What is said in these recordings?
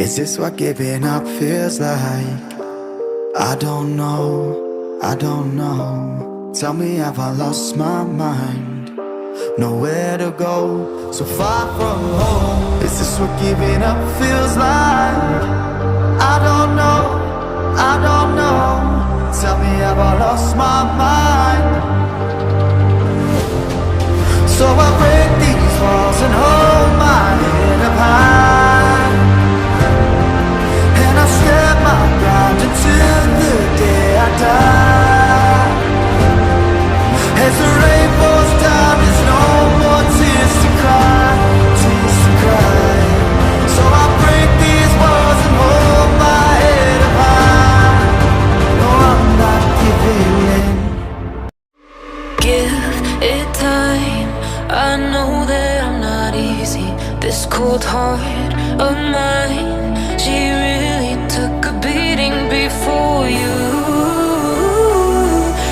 Is this what giving up feels like? I don't know, I don't know. Tell me, have I lost my mind? Nowhere to go, so far from home. Is this what giving up feels like? I don't know, I don't know. Tell me, have I lost my mind? So I break these walls and hold my head up high, and I step my ground until the day I die. As the rain falls down, there's no more tears to cry, tears to cry. So I break these walls and hold my head up high. No, I'm not giving in. Give it time, I know that I'm not easy. This cold heart of mine, she really took a beating before you.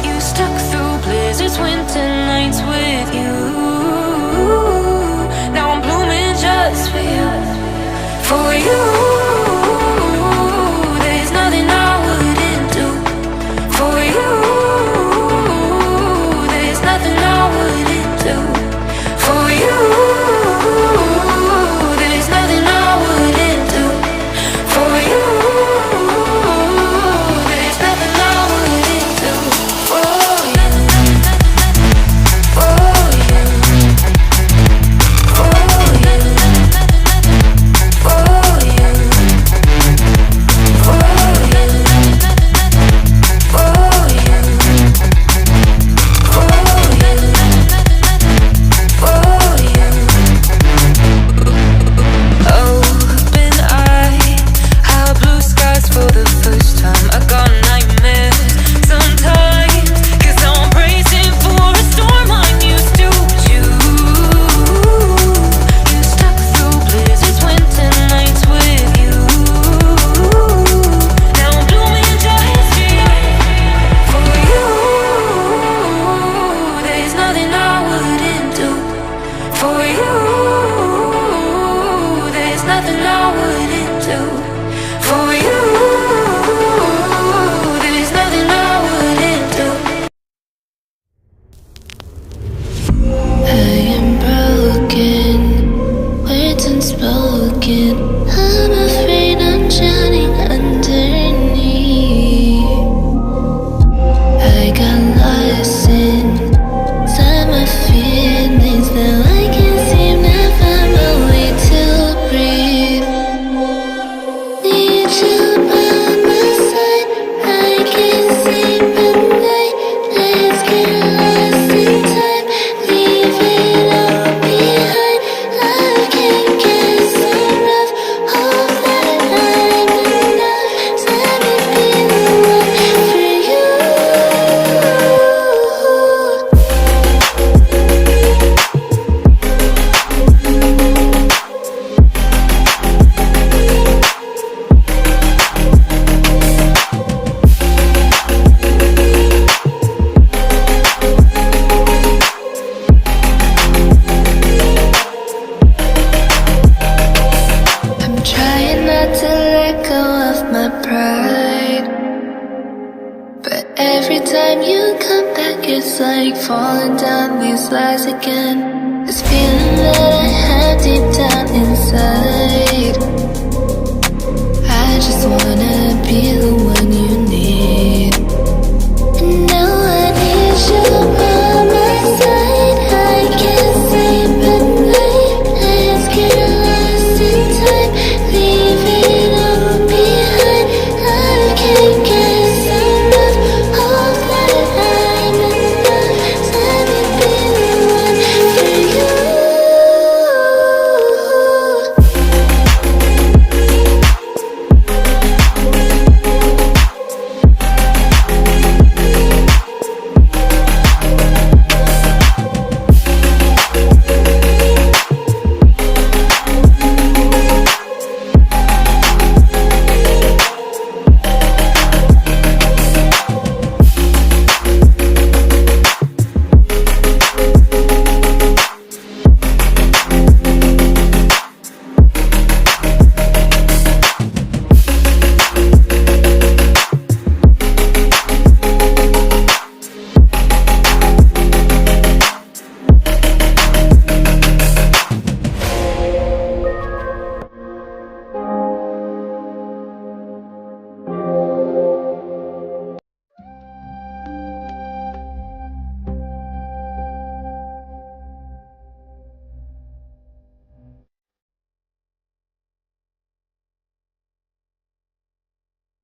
You stuck through blizzards, winter nights with you. Now I'm blooming just for you, for you. There's nothing I wouldn't do for you. There's nothing I wouldn't do for you. There's nothing I wouldn't do for you. There's nothing I wouldn't do for you. For you. For you. For you. For you. For you. Open eye, how blue skies for the first time. I got nightmares sometimes, 'cause I'm bracing for a storm I'm used to choose. You stuck through blizzards, winter nights with you. Now I'm blooming just for you. There's nothing I wouldn't do for you. There's nothing I wouldn't do for you. There's nothing I wouldn't do. I am broken, words unspoken. I'm afraid I'm drowning underneath. I got lost inside my feelings. Now I can't seem to find my way to breathe. Need you by my side. I can't sleep at night. Let's get lost in time. Leave it all behind. Life can get so rough. Hope that I'm enough. Let me be the one for you. I'm trying not to let go of my pride, but every time you come back, it's like falling down these lies again. This feeling that I